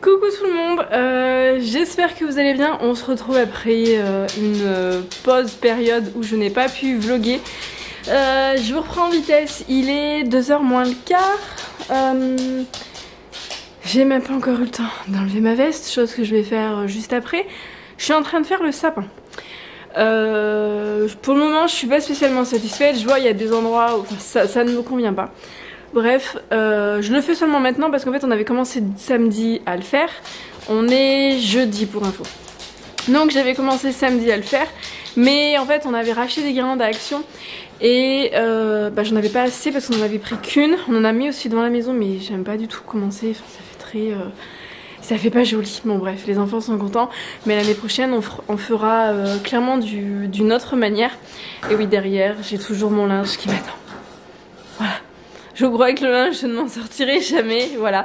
Coucou tout le monde, j'espère que vous allez bien. On se retrouve après une pause période où je n'ai pas pu vlogger. Je vous reprends en vitesse, il est 2h moins le quart. J'ai même pas encore eu le temps d'enlever ma veste, chose que je vais faire juste après. Je suis en train de faire le sapin. Pour le moment je suis pas spécialement satisfaite. Je vois il y a des endroits où ça ne me convient pas. Bref, je le fais seulement maintenant parce qu'en fait on avait commencé samedi à le faire. On est jeudi pour info. Donc j'avais commencé samedi à le faire. Mais en fait on avait racheté des guirlandes à Action. Et j'en avais pas assez parce qu'on en avait pris qu'une. On en a mis aussi devant la maison mais j'aime pas du tout comment c'est. Enfin, ça fait très... ça fait pas joli. Bon bref, les enfants sont contents. Mais l'année prochaine on fera clairement d'une autre manière. Et oui, derrière j'ai toujours mon linge qui m'attend. Voilà. Je crois que le linge, je ne m'en sortirai jamais, voilà.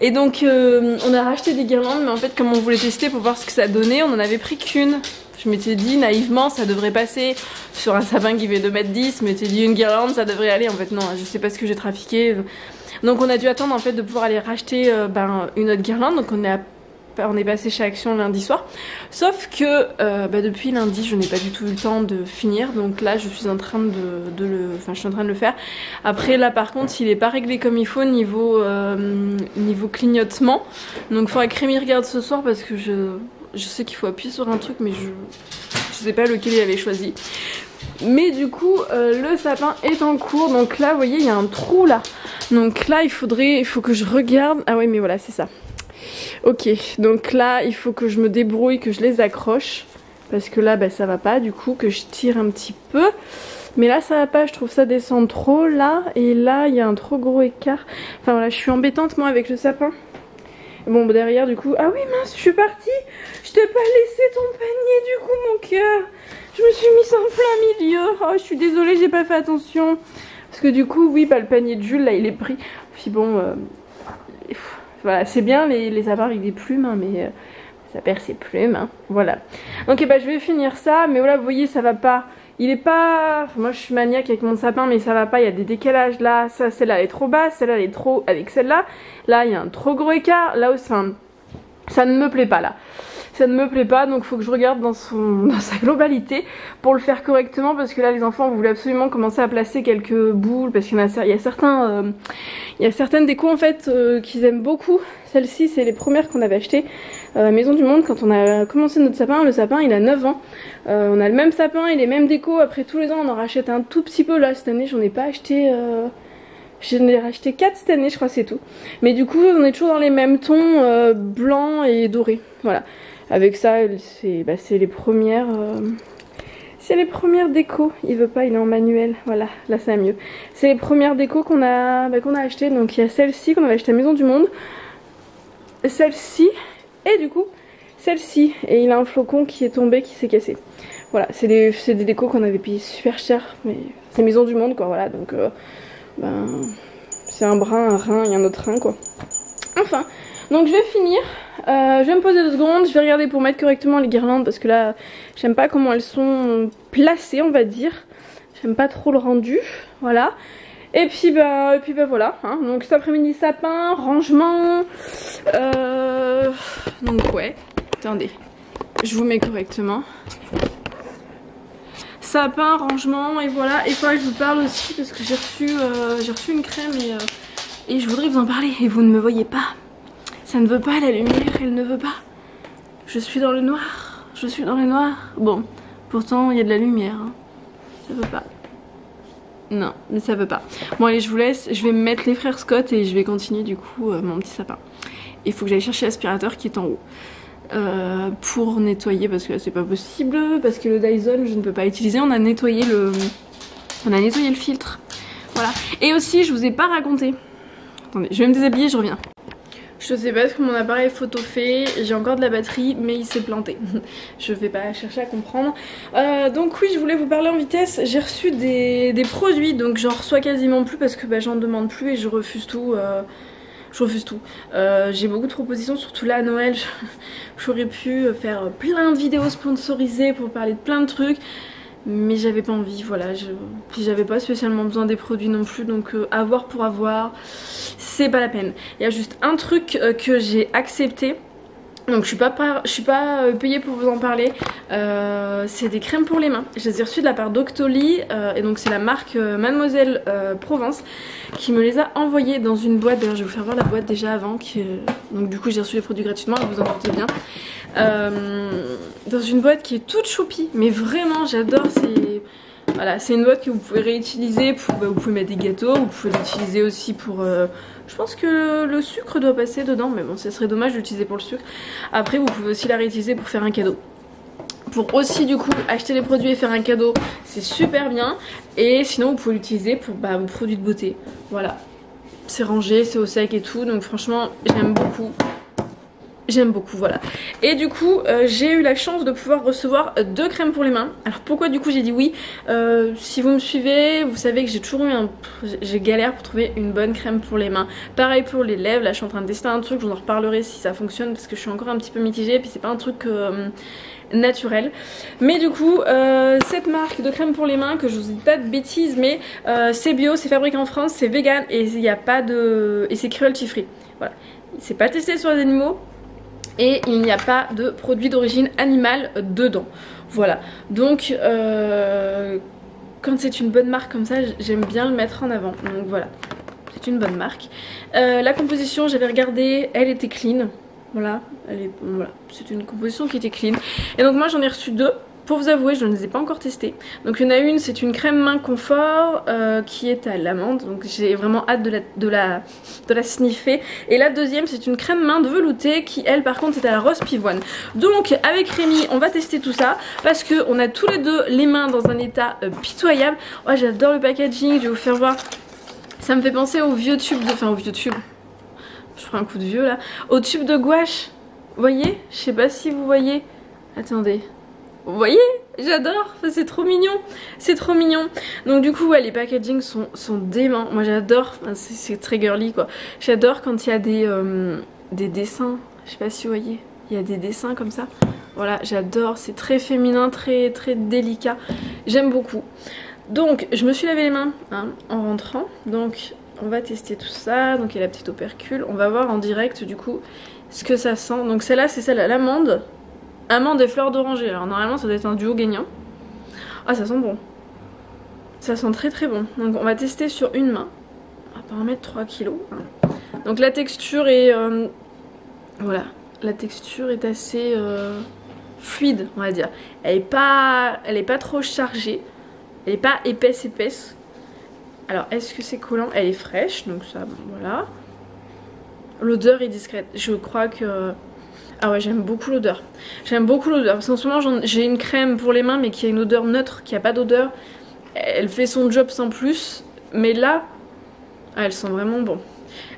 Et donc on a racheté des guirlandes, mais en fait comme on voulait tester pour voir ce que ça donnait, on en avait pris qu'une. Je m'étais dit naïvement ça devrait passer sur un sapin qui fait 2,10 m, je m'étais dit une guirlande ça devrait aller. En fait non, je sais pas ce que j'ai trafiqué. Donc on a dû attendre en fait de pouvoir aller racheter une autre guirlande. Donc on est passé chez Action lundi soir. Sauf que depuis lundi je n'ai pas du tout eu le temps de finir. Donc là je suis en train je suis en train de le faire. Après là par contre il est pas réglé comme il faut niveau clignotement. Donc il faudra que Rémi regarde ce soir parce que je sais qu'il faut appuyer sur un truc mais je sais pas lequel il avait choisi. Mais du coup le sapin est en cours. Donc là vous voyez il y a un trou là. Donc là il faut que je regarde. Ah oui mais voilà c'est ça. Ok, donc là il faut que je me débrouille, que je les accroche. Parce que là ça va pas, du coup que je tire un petit peu. Mais là ça va pas, je trouve ça descend trop là. Et là il y a un trop gros écart. Enfin voilà, je suis embêtante moi avec le sapin. Bon derrière du coup, ah oui mince, je suis partie. Je t'ai pas laissé ton panier du coup mon cœur. Je me suis mise en plein milieu. Oh je suis désolée, j'ai pas fait attention. Parce que du coup oui le panier de Jules là il est pris. Puis bon... voilà, c'est bien les sapins avec des plumes, hein, mais ça perd ses plumes, hein. Voilà. Donc je vais finir ça, mais voilà, vous voyez, ça va pas. Il est pas... Enfin, moi je suis maniaque avec mon sapin, mais ça va pas, il y a des décalages là. Celle-là elle est trop basse, celle-là elle est trop avec celle-là. Là il y a un trop gros écart, là aussi, enfin, ça ne me plaît pas là. Ça ne me plaît pas, donc il faut que je regarde dans sa globalité pour le faire correctement, parce que là les enfants voulaient absolument commencer à placer quelques boules, parce qu'il y a certaines décos en fait qu'ils aiment beaucoup. Celle-ci c'est les premières qu'on avait achetées à la Maison du Monde quand on a commencé notre sapin. Le sapin il a 9 ans, on a le même sapin et les mêmes décos. Après tous les ans on en rachète un tout petit peu. Là cette année j'en ai pas acheté... J'en ai racheté 4 cette année je crois, c'est tout. Mais du coup on est toujours dans les mêmes tons blanc et doré, voilà. Avec ça, c'est les premières... c'est les premières décos. Il veut pas, il est en manuel. Voilà, là ça va mieux. C'est les premières décos qu'on a achetées. Donc il y a celle-ci qu'on avait achetée à Maison du Monde. Celle-ci. Et du coup, celle-ci. Et il a un flocon qui est tombé, qui s'est cassé. Voilà, c'est des décos qu'on avait payé super cher. Mais c'est Maison du Monde quoi, voilà. Donc c'est un brin, un rein et un autre rein quoi. Enfin, donc je vais finir. Je vais me poser 2 secondes, je vais regarder pour mettre correctement les guirlandes parce que là j'aime pas comment elles sont placées on va dire. J'aime pas trop le rendu, voilà. Et puis voilà, hein. Donc cet après-midi sapin, rangement. Donc ouais, attendez, je vous mets correctement. Sapin, rangement et voilà. Et voilà, je vous parle aussi parce que j'ai reçu une crème et je voudrais vous en parler et vous ne me voyez pas. Ça ne veut pas, la lumière, elle ne veut pas. Je suis dans le noir. Je suis dans le noir. Bon, pourtant il y a de la lumière. Hein. Ça veut pas. Non, mais ça veut pas. Bon allez, je vous laisse. Je vais me mettre les frères Scott et je vais continuer du coup mon petit sapin. Il faut que j'aille chercher l'aspirateur qui est en haut. Pour nettoyer parce que là c'est pas possible. Parce que le Dyson je ne peux pas utiliser. On a nettoyé le filtre. Voilà. Et aussi je vous ai pas raconté. Attendez, je vais me déshabiller, je reviens. Je sais pas ce que mon appareil photo fait, j'ai encore de la batterie mais il s'est planté. Je vais pas chercher à comprendre. Donc oui, je voulais vous parler en vitesse. J'ai reçu des produits, donc j'en reçois quasiment plus parce que j'en demande plus et je refuse tout. J'ai beaucoup de propositions, surtout là à Noël. J'aurais pu faire plein de vidéos sponsorisées pour parler de plein de trucs. mais j'avais pas envie, voilà. Puis j'avais pas spécialement besoin des produits non plus, donc avoir pour avoir, c'est pas la peine. Il y a juste un truc que j'ai accepté. Donc je suis pas payée pour vous en parler. C'est des crèmes pour les mains. Je les ai reçues de la part d'Octoly et donc c'est la marque Mademoiselle Provence qui me les a envoyées dans une boîte. D'ailleurs je vais vous faire voir la boîte déjà avant donc du coup j'ai reçu les produits gratuitement, vous en doutez bien. Dans une boîte qui est toute choupie, mais vraiment j'adore. Voilà, c'est une boîte que vous pouvez réutiliser pour, vous pouvez mettre des gâteaux, vous pouvez l'utiliser aussi pour je pense que le sucre doit passer dedans, mais bon, ça serait dommage de l'utiliser pour le sucre. Après, vous pouvez aussi la réutiliser pour faire un cadeau. Pour aussi, du coup, acheter les produits et faire un cadeau, c'est super bien. Et sinon, vous pouvez l'utiliser pour vos produits de beauté. Voilà. C'est rangé, c'est au sec et tout. Donc franchement, j'aime beaucoup. J'aime beaucoup, voilà. Et du coup, j'ai eu la chance de pouvoir recevoir 2 crèmes pour les mains. Alors pourquoi du coup j'ai dit oui? Si vous me suivez, vous savez que j'ai toujours eu j'ai galère pour trouver une bonne crème pour les mains. Pareil pour les lèvres, là je suis en train de tester un truc, je vous en reparlerai si ça fonctionne parce que je suis encore un petit peu mitigée et puis c'est pas un truc naturel. Mais du coup, cette marque de crème pour les mains, que je vous dis pas de bêtises, mais c'est bio, c'est fabriqué en France, c'est vegan et il n'y a pas de... et c'est cruelty free. Voilà. C'est pas testé sur les animaux. Et il n'y a pas de produit d'origine animale dedans. Voilà. Donc quand c'est une bonne marque comme ça, j'aime bien le mettre en avant. Donc voilà. C'est une bonne marque. La composition, j'avais regardé, elle était clean. Voilà. Voilà. C'est une composition qui était clean. Et donc moi j'en ai reçu 2. Pour vous avouer, je ne les ai pas encore testées. Donc il y en a une, c'est une crème main confort qui est à l'amande. Donc j'ai vraiment hâte de la sniffer. Et la deuxième, c'est une crème main de velouté qui, elle, par contre, est à la rose pivoine. Donc avec Rémi, on va tester tout ça parce qu'on a tous les deux les mains dans un état pitoyable. Oh, j'adore le packaging, je vais vous faire voir. Ça me fait penser au vieux tube de... Enfin, au vieux tube. Je prends un coup de vieux là. Au tube de gouache. Vous voyez? Je sais pas si vous voyez. Attendez. Vous voyez, j'adore, c'est trop mignon, c'est trop mignon. Donc du coup ouais, les packagings sont déments. Moi j'adore, c'est très girly quoi. J'adore quand il y a des dessins, je sais pas si vous voyez, il y a des dessins comme ça. Voilà, j'adore, c'est très féminin, très délicat, j'aime beaucoup. Donc je me suis lavé les mains en rentrant, donc on va tester tout ça. Donc il y a la petite opercule, on va voir en direct du coup ce que ça sent. Donc celle-là c'est celle à l'amande. Amande et fleurs d'oranger. Alors normalement ça doit être un duo gagnant. Ah ça sent bon. Ça sent très bon. Donc on va tester sur une main. On va pas en mettre 3 kilos. Donc la texture est... voilà. La texture est assez fluide on va dire. Elle est pas trop chargée. Elle est pas épaisse. Alors est-ce que c'est collant? Elle est fraîche. Donc ça bon, voilà. L'odeur est discrète. Je crois que... Ah ouais, j'aime beaucoup l'odeur. J'aime beaucoup l'odeur. Parce qu'en ce moment, j'ai une crème pour les mains, mais qui a une odeur neutre, qui a pas d'odeur. Elle fait son job sans plus. Mais là, elle sent vraiment bon.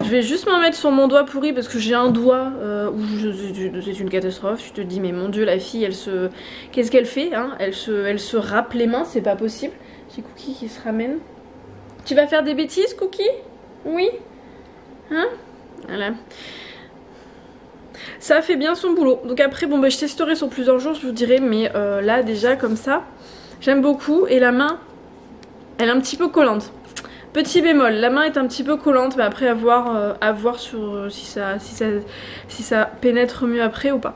Je vais juste m'en mettre sur mon doigt pourri parce que j'ai un doigt où c'est une catastrophe. Je te dis, mais mon Dieu, la fille, elle se... Qu'est-ce qu'elle fait hein? Elle se râpe les mains, c'est pas possible. J'ai Cookie qui se ramène. Tu vas faire des bêtises, Cookie? Oui? Hein? Voilà. Ça fait bien son boulot. Donc après bon je testerai sur plusieurs jours, je vous dirai. Mais là déjà comme ça j'aime beaucoup. Et la main elle est un petit peu collante. Petit bémol, la main est un petit peu collante. Mais après à voir sur si ça pénètre mieux après ou pas.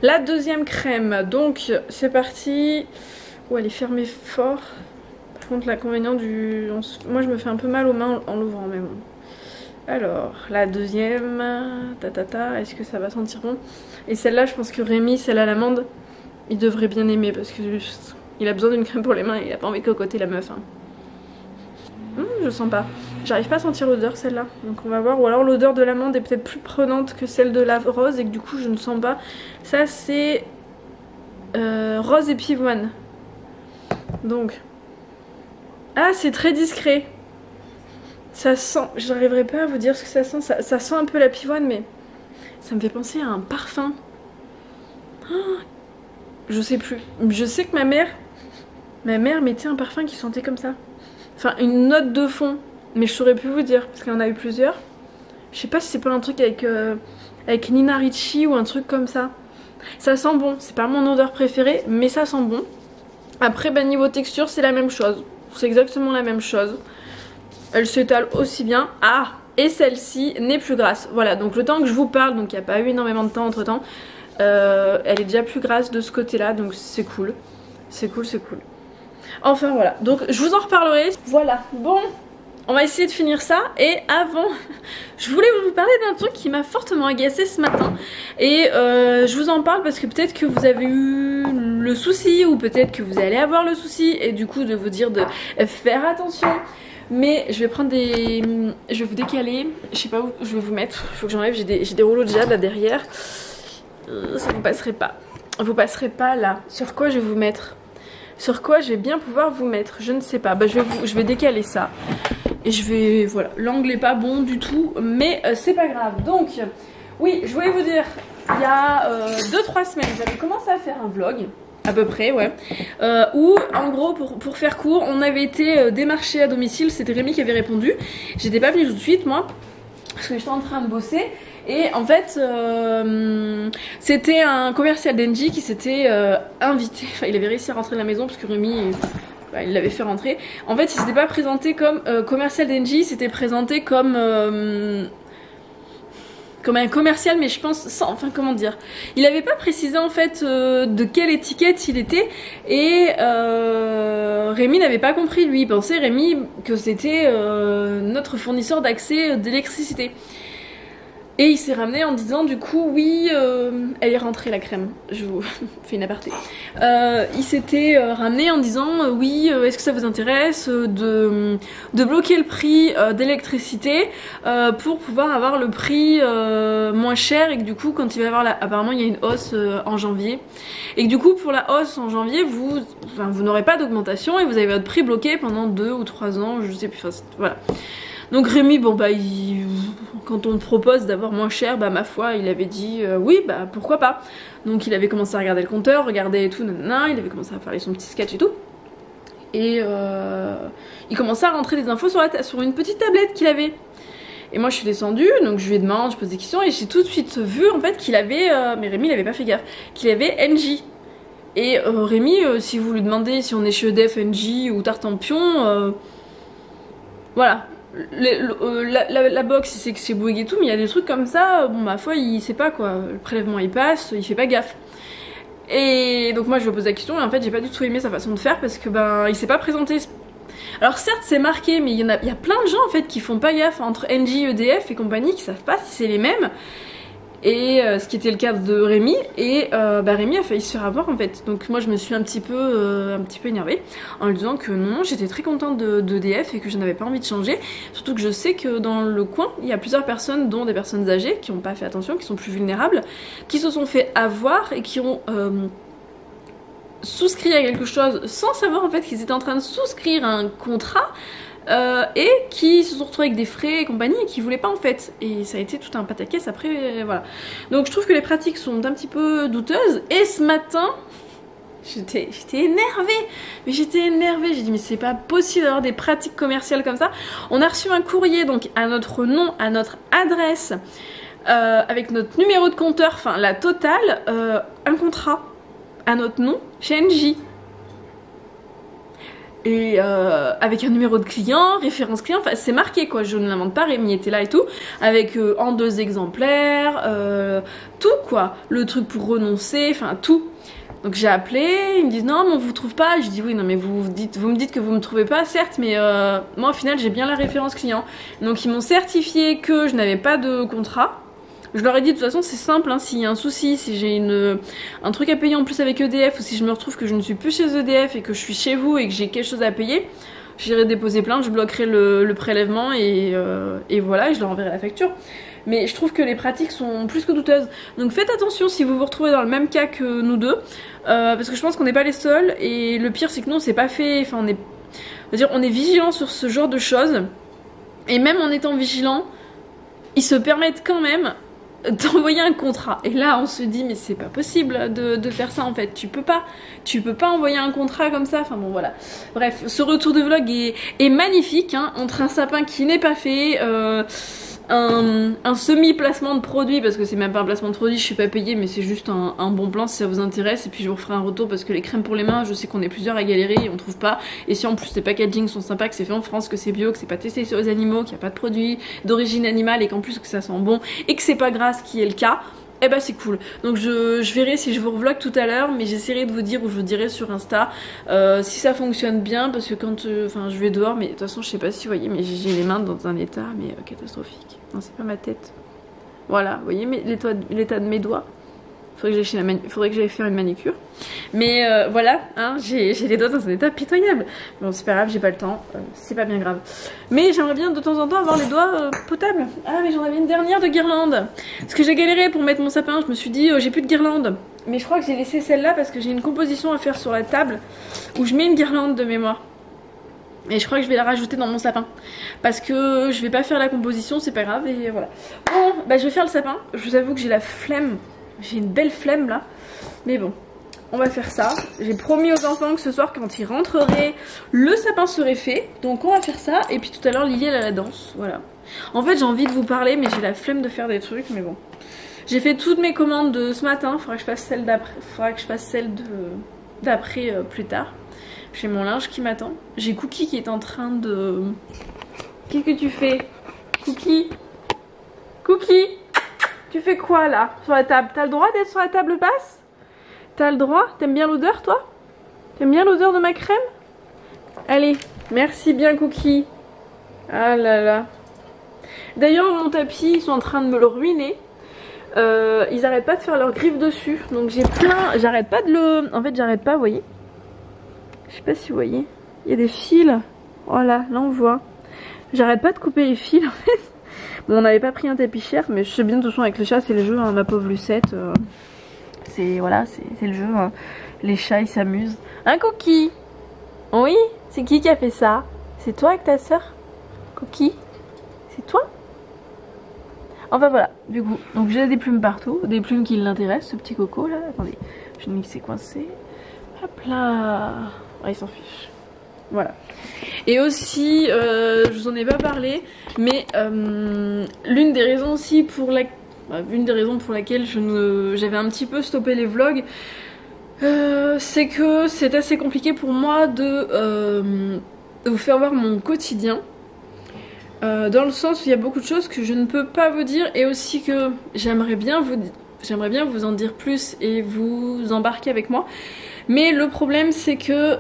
La deuxième crème, donc c'est parti. Oh elle est fermée fort. Par contre l'inconvénient moi je me fais un peu mal aux mains en l'ouvrant même. Alors, la deuxième, est-ce que ça va sentir bon? Et celle-là, je pense que Rémi, celle à l'amande, il devrait bien aimer parce que il a besoin d'une crème pour les mains et il a pas envie de cocoter la meuf. Je sens pas. J'arrive pas à sentir l'odeur celle-là. Donc on va voir. Ou alors l'odeur de l'amande est peut-être plus prenante que celle de la rose et que du coup je ne sens pas. Ça c'est rose et pivoine. Donc. Ah, c'est très discret. Ça sent, j'arriverai pas à vous dire ce que ça sent, ça sent un peu la pivoine mais ça me fait penser à un parfum. Oh, je sais plus, je sais que ma mère mettait un parfum qui sentait comme ça. Enfin une note de fond, mais je saurais plus vous dire parce qu'elle en a eu plusieurs. Je sais pas si c'est pas un truc avec Nina Ricci ou un truc comme ça. Ça sent bon, c'est pas mon odeur préférée mais ça sent bon. Après bah, niveau texture c'est la même chose, c'est exactement la même chose. Elle s'étale aussi bien. Ah, et celle-ci n'est plus grasse. Voilà, donc le temps que je vous parle, donc il n'y a pas eu énormément de temps entre temps, elle est déjà plus grasse de ce côté là, donc c'est cool. C'est cool, c'est cool. Enfin voilà, donc je vous en reparlerai. Voilà, bon, on va essayer de finir ça. Et avant, je voulais vous parler d'un truc qui m'a fortement agacée ce matin. Et je vous en parle parce que peut-être que vous avez eu le souci, ou peut-être que vous allez avoir le souci, et du coup de vous dire de faire attention. Mais je vais prendre des... Je vais vous décaler. Je sais pas où je vais vous mettre. Il faut que j'enlève. J'ai des rouleaux de jade là derrière. Ça vous passerait pas. Vous passerez pas là. Sur quoi je vais vous mettre? Sur quoi je vais bien pouvoir vous mettre? Je ne sais pas. Bah, je vais décaler ça. Et je vais... Voilà. L'angle est pas bon du tout. Mais c'est pas grave. Donc, oui, je voulais vous dire. Il y a 2-3 semaines, j'avais commencé à faire un vlog. À peu près, ouais. Où, en gros, pour faire court, on avait été démarché à domicile. C'était Rémi qui avait répondu. J'étais pas venue tout de suite, moi, parce que j'étais en train de bosser. Et en fait, c'était un commercial d'Engie qui s'était invité. Enfin, il avait réussi à rentrer de la maison parce que Rémi, bah, il l'avait fait rentrer. En fait, il s'était pas présenté comme commercial d'Engie, il s'était présenté comme un commercial, mais je pense sans, enfin comment dire, il avait pas précisé en fait de quelle étiquette il était. Et Rémi n'avait pas compris, lui il pensait, Rémi, que c'était notre fournisseur d'accès d'électricité. Et il s'est ramené en disant du coup oui, elle est rentrée la crème, je vous fais une aparté. Il s'était ramené en disant oui, est-ce que ça vous intéresse de bloquer le prix d'électricité pour pouvoir avoir le prix moins cher, et que du coup quand il va y avoir apparemment il y a une hausse en janvier, et que du coup pour la hausse en janvier vous n'aurez pas d'augmentation et vous avez votre prix bloqué pendant 2 ou 3 ans, je sais plus, enfin, voilà. Donc Rémi, bon bah quand on te propose d'avoir moins cher, bah ma foi, il avait dit oui, bah pourquoi pas. Donc il avait commencé à regarder le compteur, regarder tout, nanana, il avait commencé à faire son petit sketch et tout. Et il commençait à rentrer des infos sur une petite tablette qu'il avait. Et moi je suis descendue, donc je lui demande, je pose des questions, et j'ai tout de suite vu en fait qu'il avait, mais Rémi il avait pas fait gaffe, qu'il avait Engie. Et Rémi, si vous lui demandez si on est chez EDF, Engie ou Tartampion, voilà. La box il sait que c'est Bouygues et tout, mais il y a des trucs comme ça, bon ma foi il sait pas quoi, le prélèvement il passe, il fait pas gaffe. Et donc moi je lui pose la question, et en fait j'ai pas du tout aimé sa façon de faire, parce que ben il s'est pas présenté. Alors certes c'est marqué, mais il y a plein de gens en fait qui font pas gaffe entre Engie, EDF et compagnie, qui savent pas si c'est les mêmes. Et ce qui était le cas de Rémi, et bah Rémi a failli se faire avoir en fait. Donc moi je me suis un petit peu énervée en lui disant que non, j'étais très contente d'EDF et que je n'avais pas envie de changer. Surtout que je sais que dans le coin il y a plusieurs personnes, dont des personnes âgées, qui n'ont pas fait attention, qui sont plus vulnérables, qui se sont fait avoir et qui ont souscrit à quelque chose sans savoir en fait qu'ils étaient en train de souscrire à un contrat. Et qui se sont retrouvés avec des frais et compagnie, et qui voulaient pas en fait, et ça a été tout un pataquès après, voilà. Donc je trouve que les pratiques sont un petit peu douteuses. Et ce matin j'étais énervée, j'ai dit mais c'est pas possible d'avoir des pratiques commerciales comme ça. On a reçu un courrier donc à notre nom, à notre adresse, avec notre numéro de compteur, enfin la totale, un contrat à notre nom chez Engie. Et avec un numéro de client, référence client, enfin c'est marqué quoi, je ne l'invente pas, Rémi était là et tout, avec en 2 exemplaires, tout quoi, le truc pour renoncer, enfin tout. Donc j'ai appelé, ils me disent non mais on vous trouve pas, je dis oui non mais vous me dites que vous me trouvez pas, certes, mais moi au final j'ai bien la référence client. Donc ils m'ont certifié que je n'avais pas de contrat. Je leur ai dit de toute façon c'est simple, hein, s'il y a un souci, si j'ai un truc à payer en plus avec EDF, ou si je me retrouve que je ne suis plus chez EDF et que je suis chez vous et que j'ai quelque chose à payer, j'irai déposer plainte, je bloquerai le prélèvement et voilà, et je leur enverrai la facture. Mais je trouve que les pratiques sont plus que douteuses. Donc faites attention si vous vous retrouvez dans le même cas que nous deux, parce que je pense qu'on n'est pas les seuls, et le pire c'est que nous c'est pas fait, enfin on est vigilant sur ce genre de choses, et même en étant vigilant, ils se permettent quand même d'envoyer un contrat. Et là on se dit mais c'est pas possible de faire ça en fait, tu peux pas envoyer un contrat comme ça, enfin bon voilà. Bref, ce retour de vlog est magnifique, hein, entre un sapin qui n'est pas fait, un semi-placement de produit, parce que c'est même pas un placement de produit, je suis pas payée, mais c'est juste un bon plan si ça vous intéresse. Et puis je vous referai un retour parce que les crèmes pour les mains, je sais qu'on est plusieurs à galérer et on trouve pas. Et si en plus les packaging sont sympas, que c'est fait en France, que c'est bio, que c'est pas testé sur les animaux, qu'il n'y a pas de produits d'origine animale et qu'en plus que ça sent bon et que c'est pas gras, ce qui est le cas, eh bah c'est cool. Donc je verrai si je vous revlog tout à l'heure, mais j'essaierai de vous dire, ou je vous dirai sur Insta si ça fonctionne bien, parce que quand enfin je vais dehors, mais de toute façon je sais pas si vous voyez, mais j'ai les mains dans un état mais catastrophique. Non, c'est pas ma tête. Voilà, vous voyez l'état de mes doigts. Faudrait que j'aille faire une manicure. Mais voilà, hein, j'ai les doigts dans un état pitoyable. Bon, c'est pas grave, j'ai pas le temps, c'est pas bien grave. Mais j'aimerais bien de temps en temps avoir les doigts potables. Ah, mais j'en avais une dernière de guirlande. Parce que j'ai galéré pour mettre mon sapin, je me suis dit, j'ai plus de guirlande. Mais je crois que j'ai laissé celle-là parce que j'ai une composition à faire sur la table où je mets une guirlande de mémoire. Et je crois que je vais la rajouter dans mon sapin. Parce que je vais pas faire la composition, c'est pas grave, et voilà. Bon, bah je vais faire le sapin. Je vous avoue que j'ai la flemme. J'ai une belle flemme là. Mais bon, on va faire ça. J'ai promis aux enfants que ce soir, quand ils rentreraient, le sapin serait fait. Donc on va faire ça. Et puis tout à l'heure, Lily elle a la danse. Voilà. En fait, j'ai envie de vous parler, mais j'ai la flemme de faire des trucs. Mais bon. J'ai fait toutes mes commandes de ce matin. Faudra que je fasse celle d'après. Faudra que je fasse celle d'après plus tard. J'ai mon linge qui m'attend. J'ai Cookie qui est en train de... Qu'est-ce que tu fais, Cookie? Cookie, tu fais quoi là sur la table? T'as le droit d'être sur la table basse? T'as le droit? T'aimes bien l'odeur toi? T'aimes bien l'odeur de ma crème? Allez, merci bien Cookie. Ah là là. D'ailleurs mon tapis, ils sont en train de me le ruiner. Ils arrêtent pas de faire leurs griffes dessus. Donc j'ai plein... J'arrête pas de le... En fait j'arrête pas, vous voyez. Je sais pas si vous voyez. Il y a des fils. Voilà, là on voit. J'arrête pas de couper les fils en fait. Bon, on n'avait pas pris un tapis cher, mais je sais bien de toute façon avec les chats c'est le jeu, hein, ma pauvre Lucette. C'est voilà, c'est le jeu. Hein. Les chats ils s'amusent. Un Cookie. Oui, c'est qui a fait ça? C'est toi avec ta soeur? Cookie? C'est toi? Enfin voilà, du coup, donc j'ai des plumes partout, des plumes qui l'intéressent, ce petit coco là. Attendez, je me dis que c'est coincé. Hop là. Ah, il s'en fiche. Voilà. Et aussi, je vous en ai pas parlé, mais l'une des raisons aussi pour laquelle j'avais un petit peu stoppé les vlogs, c'est que c'est assez compliqué pour moi de vous faire voir mon quotidien. Dans le sens où il y a beaucoup de choses que je ne peux pas vous dire, et aussi que j'aimerais bien vous en dire plus et vous embarquer avec moi. Mais le problème c'est que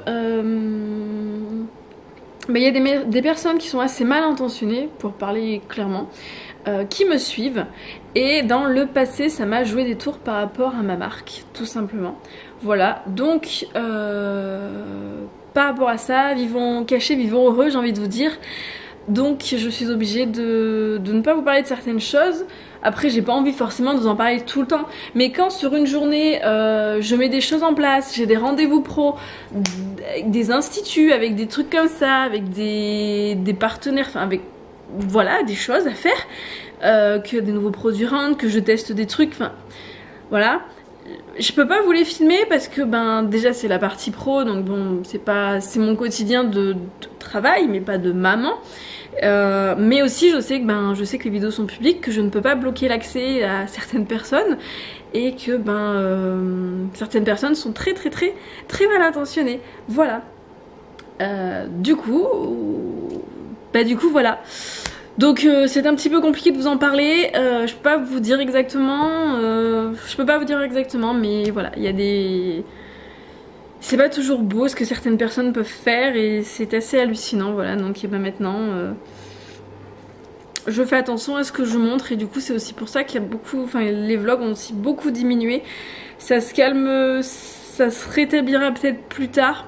il y a des personnes qui sont assez mal intentionnées, pour parler clairement, qui me suivent, et dans le passé ça m'a joué des tours par rapport à ma marque, tout simplement. Voilà, donc par rapport à ça, vivons cachés, vivons heureux, j'ai envie de vous dire. Donc je suis obligée de ne pas vous parler de certaines choses. Après j'ai pas envie forcément de vous en parler tout le temps, mais quand sur une journée je mets des choses en place, j'ai des rendez-vous pro, avec des instituts, avec des trucs comme ça, avec des partenaires, enfin avec voilà des choses à faire, que des nouveaux produits rentrent, que je teste des trucs, enfin voilà. Je peux pas vous les filmer parce que ben déjà c'est la partie pro, donc bon c'est mon quotidien de travail mais pas de maman. Mais aussi je sais que les vidéos sont publiques, que je ne peux pas bloquer l'accès à certaines personnes, et que certaines personnes sont très mal intentionnées. Voilà. Du coup voilà. Donc c'est un petit peu compliqué de vous en parler, je peux pas vous dire exactement, mais voilà, il y a des... C'est pas toujours beau ce que certaines personnes peuvent faire, et c'est assez hallucinant, voilà. Donc maintenant, je fais attention à ce que je montre, et du coup c'est aussi pour ça qu'il y a beaucoup, enfin les vlogs ont aussi beaucoup diminué. Ça se calme, ça se rétablira peut-être plus tard.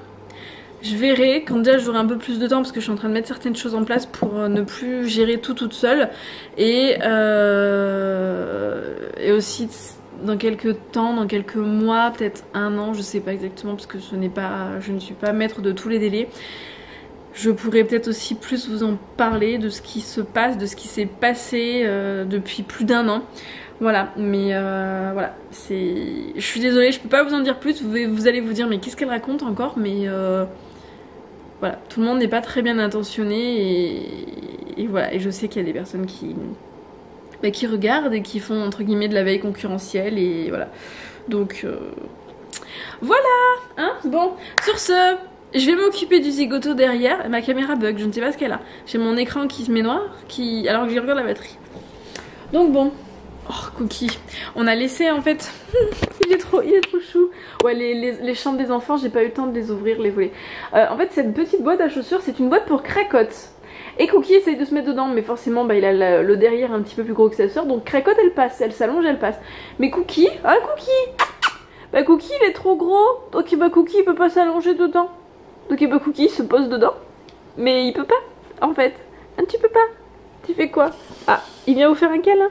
Je verrai quand déjà j'aurai un peu plus de temps, parce que je suis en train de mettre certaines choses en place pour ne plus gérer tout toute seule. Et aussi dans quelques temps, dans quelques mois, peut-être un an, je sais pas exactement, parce que je ne suis pas maître de tous les délais. Je pourrais peut-être aussi plus vous en parler de ce qui se passe, de ce qui s'est passé depuis plus d'un an. Voilà, mais voilà, je suis désolée, je peux pas vous en dire plus. Vous allez vous dire mais qu'est-ce qu'elle raconte encore, mais voilà, tout le monde n'est pas très bien intentionné, et voilà, et je sais qu'il y a des personnes qui qui regardent et qui font entre guillemets de la veille concurrentielle et voilà. Donc voilà, hein. Bon, sur ce, je vais m'occuper du zigoto derrière. Ma caméra bug, je ne sais pas ce qu'elle a. J'ai mon écran qui se met noir, alors que j'y regarde la batterie. Donc bon. Oh, Cookie. On a laissé en fait... il est trop chou. Ouais, les chambres des enfants, j'ai pas eu le temps de les ouvrir, les volets. En fait, cette petite boîte à chaussures, c'est une boîte pour Cracotte. Et Cookie essaye de se mettre dedans, mais forcément, bah, il a le derrière un petit peu plus gros que sa soeur. Donc Cracotte, elle passe. Elle s'allonge, elle passe. Mais Cookie... Ah, Cookie! Bah, Cookie, il est trop gros. Donc, bah, Cookie, il peut pas s'allonger dedans. Donc, bah, Cookie se pose dedans. Mais il peut pas, en fait. Ah, tu peux pas. Tu fais quoi? Ah, il vient vous faire un câlin.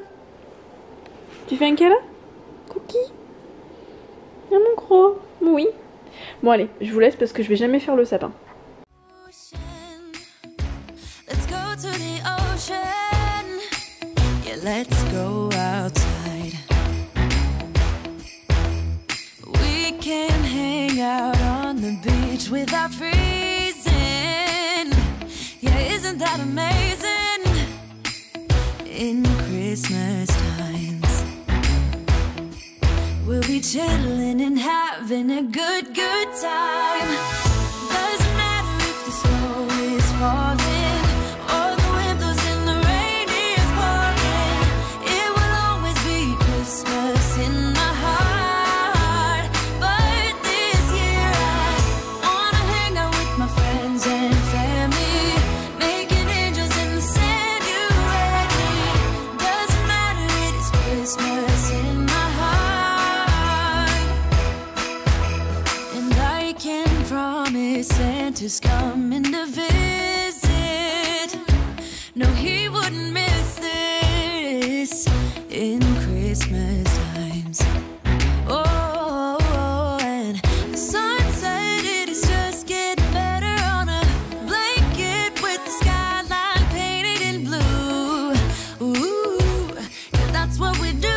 Tu fais un câlin? Cookie? Ah mon gros, oui. Bon allez, je vous laisse parce que je vais jamais faire le sapin. Let's go to the ocean. Yeah, let's go outside. We can hang out on the beach without freezing. Yeah, isn't that amazing? In Christmas times, we'll be chilling and having a good time. Doesn't matter if the snow is falling or the wind blows and the rain is pouring. It will always be Christmas in my heart. But this year I wanna hang out with my friends and family, making angels in the sand, you and me. Doesn't matter, it is Christmas in my heart. And I can promise Santa's coming to visit. No, he wouldn't miss this in Christmas times. Oh, and the sun said it is just getting better on a blanket with the skyline painted in blue. Ooh, yeah, that's what we do.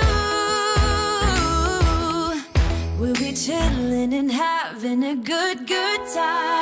We'll be chilling and having a good time.